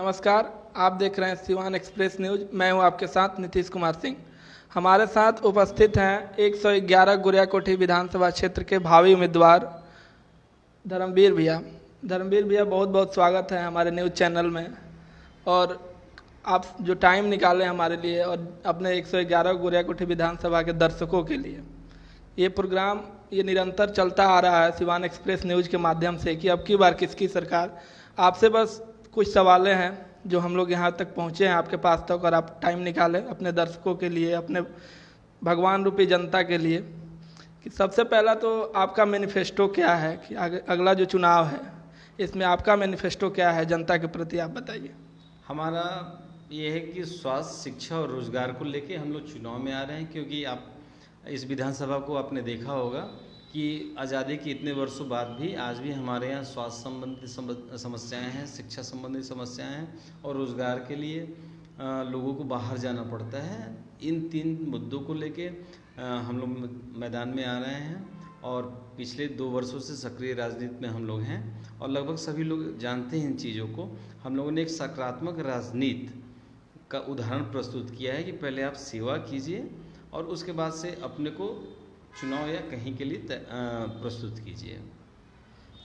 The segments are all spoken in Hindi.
नमस्कार। आप देख रहे हैं सिवान एक्सप्रेस न्यूज़। मैं हूं आपके साथ नीतीश कुमार सिंह। हमारे साथ उपस्थित हैं 111 गुरियाकोठी विधानसभा क्षेत्र के भावी उम्मीदवार धर्मवीर भैया। धर्मवीर भैया, बहुत बहुत स्वागत है हमारे न्यूज़ चैनल में। और आप जो टाइम निकाले हमारे लिए और अपने 111 गुरियाकोठी विधानसभा के दर्शकों के लिए, ये प्रोग्राम ये निरंतर चलता आ रहा है सिवान एक्सप्रेस न्यूज़ के माध्यम से कि अब की बार किसकी सरकार। आपसे बस कुछ सवालें हैं जो हम लोग यहाँ तक पहुँचे हैं आपके पास तक, और आप टाइम निकालें अपने दर्शकों के लिए, अपने भगवान रूपी जनता के लिए। कि सबसे पहला तो आपका मैनिफेस्टो क्या है कि अगला जो चुनाव है इसमें आपका मैनिफेस्टो क्या है जनता के प्रति, आप बताइए। हमारा ये है कि स्वास्थ्य, शिक्षा और रोजगार को लेके हम लोग चुनाव में आ रहे हैं, क्योंकि आप इस विधानसभा को आपने देखा होगा कि आज़ादी के इतने वर्षों बाद भी आज भी हमारे यहाँ स्वास्थ्य संबंधी समस्याएं हैं, शिक्षा संबंधी समस्याएं हैं और रोज़गार के लिए लोगों को बाहर जाना पड़ता है। इन तीन मुद्दों को लेके हम लोग मैदान में आ रहे हैं और पिछले 2 वर्षों से सक्रिय राजनीति में हम लोग हैं और लगभग सभी लोग जानते हैं इन चीज़ों को। हम लोगों ने एक सकारात्मक राजनीति का उदाहरण प्रस्तुत किया है कि पहले आप सेवा कीजिए और उसके बाद से अपने को चुनाव या कहीं के लिए प्रस्तुत कीजिए।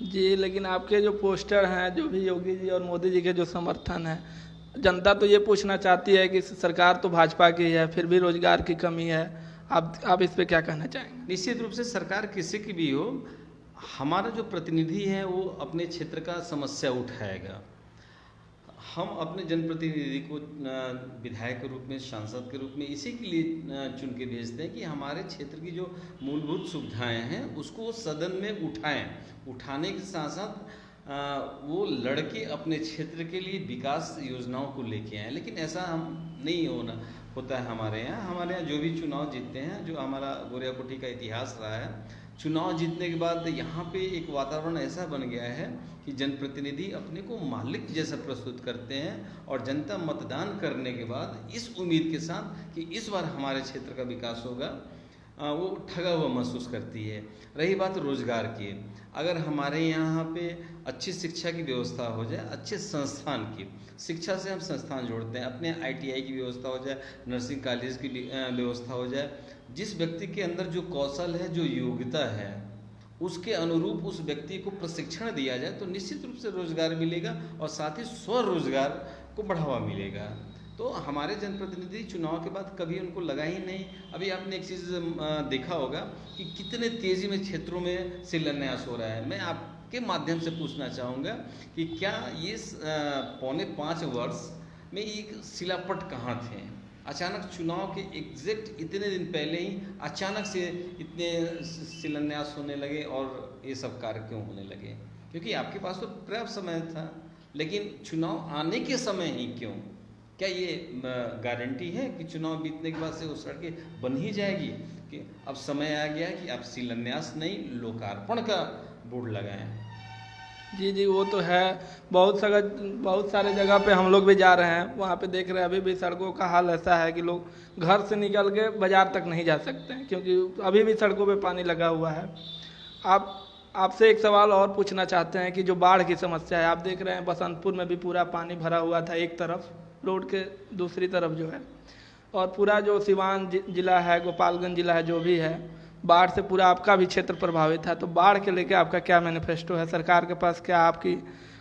जी, लेकिन आपके जो पोस्टर हैं, जो भी योगी जी और मोदी जी के जो समर्थन है, जनता तो ये पूछना चाहती है कि सरकार तो भाजपा की है, फिर भी रोजगार की कमी है। आप इस पे क्या कहना चाहेंगे? निश्चित रूप से सरकार किसी की भी हो, हमारा जो प्रतिनिधि है वो अपने क्षेत्र का समस्या उठाएगा। हम अपने जनप्रतिनिधि को विधायक के रूप में, सांसद के रूप में इसी के लिए चुन के भेजते हैं कि हमारे क्षेत्र की जो मूलभूत सुविधाएं हैं उसको सदन में उठाने के साथ साथ वो लड़के अपने क्षेत्र के लिए विकास योजनाओं को लेके आए। लेकिन ऐसा हम नहीं होता है हमारे यहाँ जो भी चुनाव जीतते हैं, जो हमारा गोरियाकोठी का इतिहास रहा है, चुनाव जीतने के बाद यहाँ पे एक वातावरण ऐसा बन गया है कि जनप्रतिनिधि अपने को मालिक जैसा प्रस्तुत करते हैं और जनता मतदान करने के बाद इस उम्मीद के साथ कि इस बार हमारे क्षेत्र का विकास होगा, वो ठगा हुआ महसूस करती है। रही बात रोजगार की, अगर हमारे यहाँ पे अच्छी शिक्षा की व्यवस्था हो जाए, अच्छे संस्थान की, शिक्षा से हम संस्थान जोड़ते हैं, अपने ITI की व्यवस्था हो जाए, नर्सिंग कॉलेज की व्यवस्था हो जाए, जिस व्यक्ति के अंदर जो कौशल है, जो योग्यता है, उसके अनुरूप उस व्यक्ति को प्रशिक्षण दिया जाए तो निश्चित रूप से रोजगार मिलेगा और साथ ही स्वरोजगार को बढ़ावा मिलेगा। तो हमारे जनप्रतिनिधि चुनाव के बाद कभी उनको लगा ही नहीं। अभी आपने एक चीज़ देखा होगा कि कितने तेज़ी में क्षेत्रों में शिलान्यास हो रहा है। मैं आपके माध्यम से पूछना चाहूँगा कि क्या ये 4.25 वर्ष में एक शिलापट कहाँ थे? अचानक चुनाव के एग्जैक्ट इतने दिन पहले ही अचानक से इतने शिलान्यास होने लगे और ये सब कार्य क्यों होने लगे? क्योंकि आपके पास तो पर्याप्त समय था, लेकिन चुनाव आने के समय ही क्यों? क्या ये गारंटी है कि चुनाव बीतने के बाद से वो सड़कें बन ही जाएगी? कि अब समय आ गया कि आप शिलान्यास नहीं, लोकार्पण का बोर्ड लगाएं। जी, वो तो है। बहुत सारे जगह पे हम लोग भी जा रहे हैं, वहाँ पे देख रहे हैं अभी भी सड़कों का हाल ऐसा है कि लोग घर से निकल के बाज़ार तक नहीं जा सकते हैं क्योंकि अभी भी सड़कों पे पानी लगा हुआ है। आपसे एक सवाल और पूछना चाहते हैं कि जो बाढ़ की समस्या है, आप देख रहे हैं बसंतपुर में भी पूरा पानी भरा हुआ था एक तरफ, रोड के दूसरी तरफ जो है, और पूरा जो सिवान जिला है, गोपालगंज जिला है, जो भी है, बाढ़ से पूरा आपका भी क्षेत्र प्रभावित है। तो बाढ़ के लेके आपका क्या मैनिफेस्टो है? सरकार के पास क्या आपकी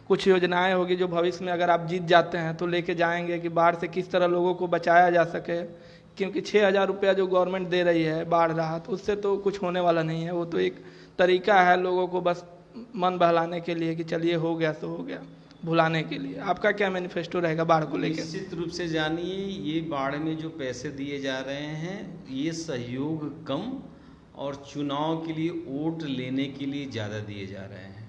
कुछ योजनाएं होगी जो भविष्य में अगर आप जीत जाते हैं तो लेके जाएंगे कि बाढ़ से किस तरह लोगों को बचाया जा सके? क्योंकि 6,000 रुपया जो गवर्नमेंट दे रही है बाढ़ राहत, उससे तो कुछ होने वाला नहीं है। वो तो एक तरीका है लोगों को बस मन बहलाने के लिए कि चलिए हो गया तो हो गया, भुलाने के लिए। आपका क्या मैनिफेस्टो रहेगा बाढ़ को लेकर? निश्चित रूप से जानिए, ये बाढ़ में जो पैसे दिए जा रहे हैं ये सहयोग कम और चुनाव के लिए वोट लेने के लिए ज़्यादा दिए जा रहे हैं,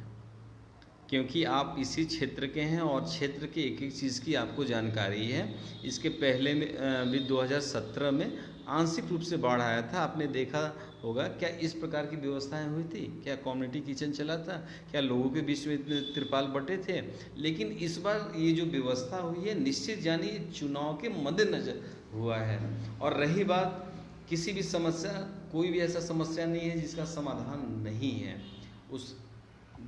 क्योंकि आप इसी क्षेत्र के हैं और क्षेत्र के एक एक चीज़ की आपको जानकारी है। इसके पहले में भी 2017 में आंशिक रूप से बाढ़ आया था, आपने देखा होगा। क्या इस प्रकार की व्यवस्थाएं हुई थी? क्या कम्युनिटी किचन चला था? क्या लोगों के बीच में इतने तिरपाल बटे थे? लेकिन इस बार ये जो व्यवस्था हुई है, निश्चित जानिए चुनाव के मद्देनजर हुआ है। और रही बात किसी भी समस्या, कोई भी ऐसा समस्या नहीं है जिसका समाधान नहीं है। उस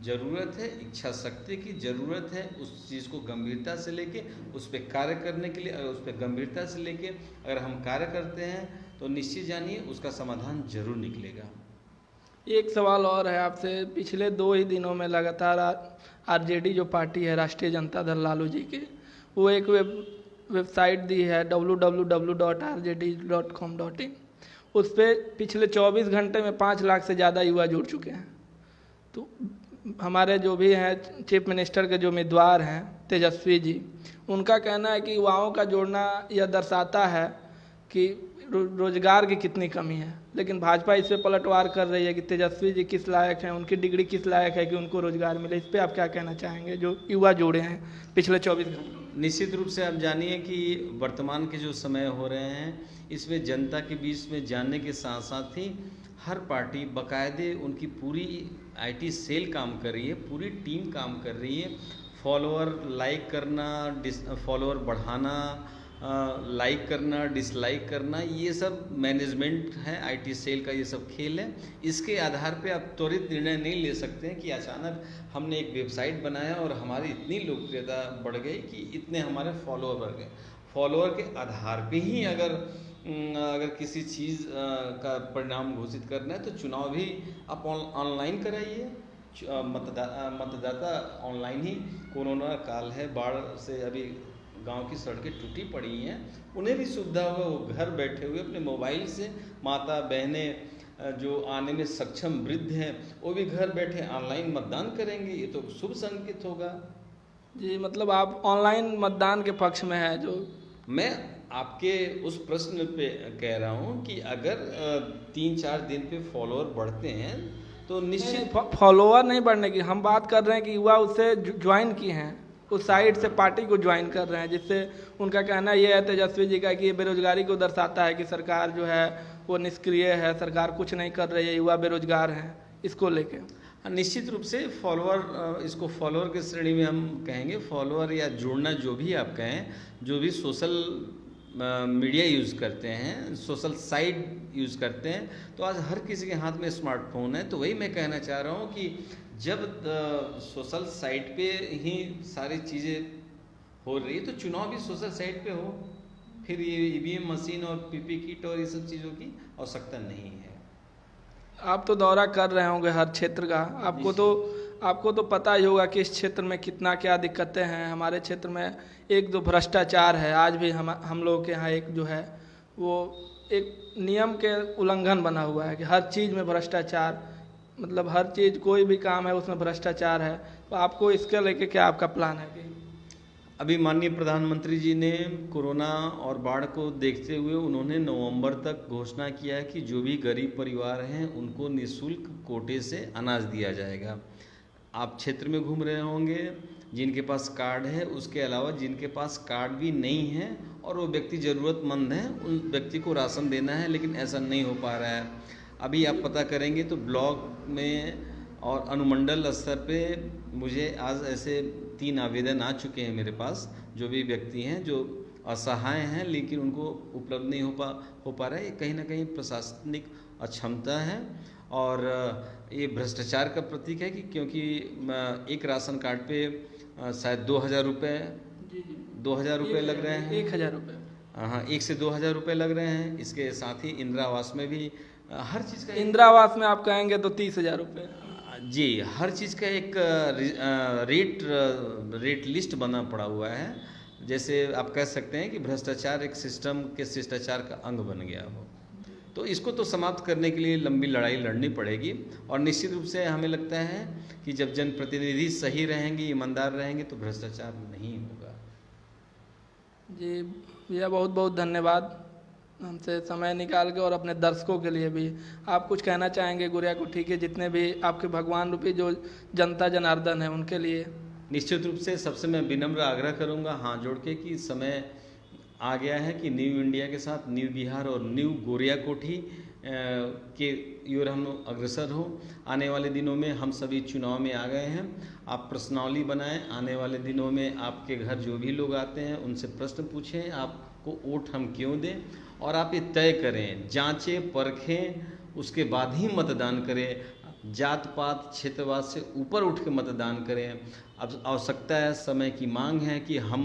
ज़रूरत है, इच्छा शक्ति की ज़रूरत है, उस चीज़ को गंभीरता से लेके उस पर कार्य करने के लिए, अगर उस पर गंभीरता से लेके अगर हम कार्य करते हैं तो निश्चित जानिए उसका समाधान जरूर निकलेगा। एक सवाल और है आपसे, पिछले 2 ही दिनों में लगातार आरजेडी जो पार्टी है, राष्ट्रीय जनता दल लालू जी की, वो एक वेबसाइट दी है www.rjd.com.in। उस पर पिछले 24 घंटे में 5 लाख से ज़्यादा युवा जुड़ चुके हैं। तो हमारे जो भी हैं चीफ मिनिस्टर के जो उम्मीदवार हैं तेजस्वी जी, उनका कहना है कि युवाओं का जोड़ना यह दर्शाता है कि रोजगार की कितनी कमी है, लेकिन भाजपा इस पर पलटवार कर रही है कि तेजस्वी जी किस लायक हैं, उनकी डिग्री किस लायक है कि उनको रोजगार मिले। इस पर आप क्या कहना चाहेंगे जो युवा जुड़े हैं पिछले 24 घंटे? निश्चित रूप से आप जानिए कि वर्तमान के जो समय हो रहे हैं इसमें जनता के बीच में जानने के साथ साथ ही हर पार्टी बाकायदे उनकी पूरी आईटी सेल काम कर रही है, पूरी टीम काम कर रही है। फॉलोअर लाइक करना, फॉलोअर बढ़ाना, लाइक करना, डिसलाइक करना, ये सब मैनेजमेंट है, आईटी सेल का ये सब खेल है। इसके आधार पे आप त्वरित निर्णय नहीं ले सकते हैं कि अचानक हमने एक वेबसाइट बनाया और हमारी इतनी लोकप्रियता बढ़ गई कि इतने हमारे फॉलोअर बढ़ गए। फॉलोअर के आधार पे ही अगर किसी चीज़ का परिणाम घोषित करना है तो चुनाव भी आप ऑनलाइन कराइए। मतदाता ऑनलाइन ही, कोरोना काल है, बाढ़ से अभी गांव की सड़कें टूटी पड़ी हैं, उन्हें भी सुविधा होगा, वो घर बैठे हुए अपने मोबाइल से, माता बहनें जो आने में सक्षम वृद्ध हैं वो भी घर बैठे ऑनलाइन मतदान करेंगे। ये तो शुभ संकेत होगा। जी, मतलब आप ऑनलाइन मतदान के पक्ष में है? जो मैं आपके उस प्रश्न पे कह रहा हूँ कि अगर 3-4 दिन पे फॉलोअर बढ़ते हैं तो निश्चित फॉलोअर नहीं बढ़ने की हम बात कर रहे हैं कि युवा उससे ज्वाइन किए हैं, उस साइड से पार्टी को ज्वाइन कर रहे हैं, जिससे उनका कहना यह है तेजस्वी जी का कि ये बेरोजगारी को दर्शाता है कि सरकार जो है वो निष्क्रिय है, सरकार कुछ नहीं कर रही है, युवा बेरोजगार हैं। इसको लेके निश्चित रूप से फॉलोअर, इसको फॉलोअर की श्रेणी में हम कहेंगे। फॉलोअर या जुड़ना जो भी आप कहें, जो भी सोशल मीडिया यूज़ करते हैं, सोशल साइट यूज़ करते हैं, तो आज हर किसी के हाथ में स्मार्टफोन है। तो वही मैं कहना चाह रहा हूँ कि जब सोशल साइट पे ही सारी चीज़ें हो रही है तो चुनाव भी सोशल साइट पे हो, फिर ये ईवीएम मशीन और पीपी किट और ये सब चीज़ों की आवश्यकता नहीं है। आप तो दौरा कर रहे होंगे हर क्षेत्र का, आपको तो पता ही होगा कि इस क्षेत्र में कितना क्या दिक्कतें हैं। हमारे क्षेत्र में एक जो भ्रष्टाचार है, आज भी हम लोग के यहाँ एक जो है वो एक नियम के उल्लंघन बना हुआ है कि हर चीज़ में भ्रष्टाचार, मतलब हर चीज़, कोई भी काम है उसमें भ्रष्टाचार है। तो आपको इसके लेके क्या आपका प्लान है? कि अभी माननीय प्रधानमंत्री जी ने कोरोना और बाढ़ को देखते हुए उन्होंने नवंबर तक घोषणा किया है कि जो भी गरीब परिवार हैं उनको निःशुल्क कोटे से अनाज दिया जाएगा। आप क्षेत्र में घूम रहे होंगे, जिनके पास कार्ड है, उसके अलावा जिनके पास कार्ड भी नहीं है और वो व्यक्ति ज़रूरतमंद है, उन व्यक्ति को राशन देना है, लेकिन ऐसा नहीं हो पा रहा है। अभी आप पता करेंगे तो ब्लॉक में और अनुमंडल स्तर पे मुझे आज ऐसे 3 आवेदन आ चुके हैं मेरे पास, जो भी व्यक्ति हैं जो असहाय हैं लेकिन उनको उपलब्ध नहीं हो पा रहा है। कहीं ना कहीं प्रशासनिक अक्षमता है और ये भ्रष्टाचार का प्रतीक है कि क्योंकि एक राशन कार्ड पे शायद 2,000 रुपये लग रहे हैं। 1,000 रुपये, हाँ, 1 से 2,000 रुपये लग रहे हैं। इसके साथ ही इंदिरा आवास में भी हर चीज़ का, इंदिरा आवास में आप कहेंगे तो 30,000 रुपये। जी, हर चीज़ का एक रेट लिस्ट बना पड़ा हुआ है। जैसे आप कह सकते हैं कि भ्रष्टाचार एक सिस्टम के शिष्टाचार का अंग बन गया हो। तो इसको तो समाप्त करने के लिए लंबी लड़ाई लड़नी पड़ेगी और निश्चित रूप से हमें लगता है कि जब जनप्रतिनिधि सही रहेंगे, ईमानदार रहेंगे तो भ्रष्टाचार नहीं होगा। जी भैया, बहुत बहुत धन्यवाद हमसे समय निकाल के, और अपने दर्शकों के लिए भी आप कुछ कहना चाहेंगे गुड़िया कोठी के जितने भी आपके भगवान रूपी जो जनता जनार्दन है उनके लिए? निश्चित रूप से सबसे मैं विनम्र आग्रह करूंगा हाथ जोड़ के कि समय आ गया है कि न्यू इंडिया के साथ न्यू बिहार और न्यू गोरिया कोठी के ओर हम अग्रसर हो। आने वाले दिनों में हम सभी चुनाव में आ गए हैं। आप प्रश्नावली बनाएं, आने वाले दिनों में आपके घर जो भी लोग आते हैं उनसे प्रश्न पूछें, आपको वोट हम क्यों दें, और आप ये तय करें, जांचें परखें, उसके बाद ही मतदान करें। जात पात क्षेत्रवाद से ऊपर उठ के मतदान करें। अब आवश्यकता है, समय की मांग है कि हम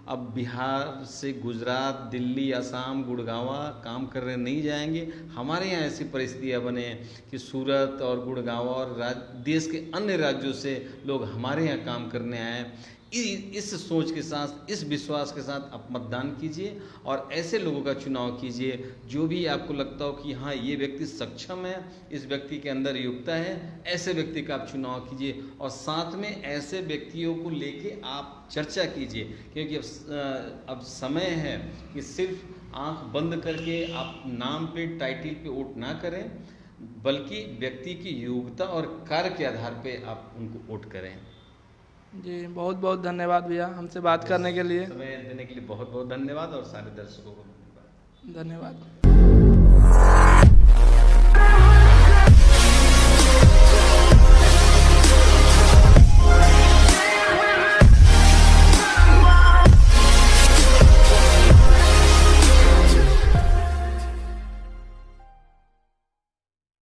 अब बिहार से गुजरात, दिल्ली, असम, गुड़गांव काम करने नहीं जाएंगे। हमारे यहाँ ऐसी परिस्थितियाँ बने कि सूरत और गुड़गांव और देश के अन्य राज्यों से लोग हमारे यहाँ काम करने आए। इस सोच के साथ, इस विश्वास के साथ आप मतदान कीजिए और ऐसे लोगों का चुनाव कीजिए जो भी आपको लगता हो कि हाँ ये व्यक्ति सक्षम है, इस व्यक्ति के अंदर योग्यता है, ऐसे व्यक्ति का आप चुनाव कीजिए। और साथ में ऐसे व्यक्तियों को लेके आप चर्चा कीजिए, क्योंकि अब समय है कि सिर्फ आंख बंद करके आप नाम पे, टाइटल पे वोट ना करें, बल्कि व्यक्ति की योग्यता और कार्य के आधार पे आप उनको वोट करें। जी बहुत बहुत धन्यवाद भैया हमसे बात करने के लिए। समय देने के लिए बहुत बहुत धन्यवाद और सारे दर्शकों को धन्यवाद।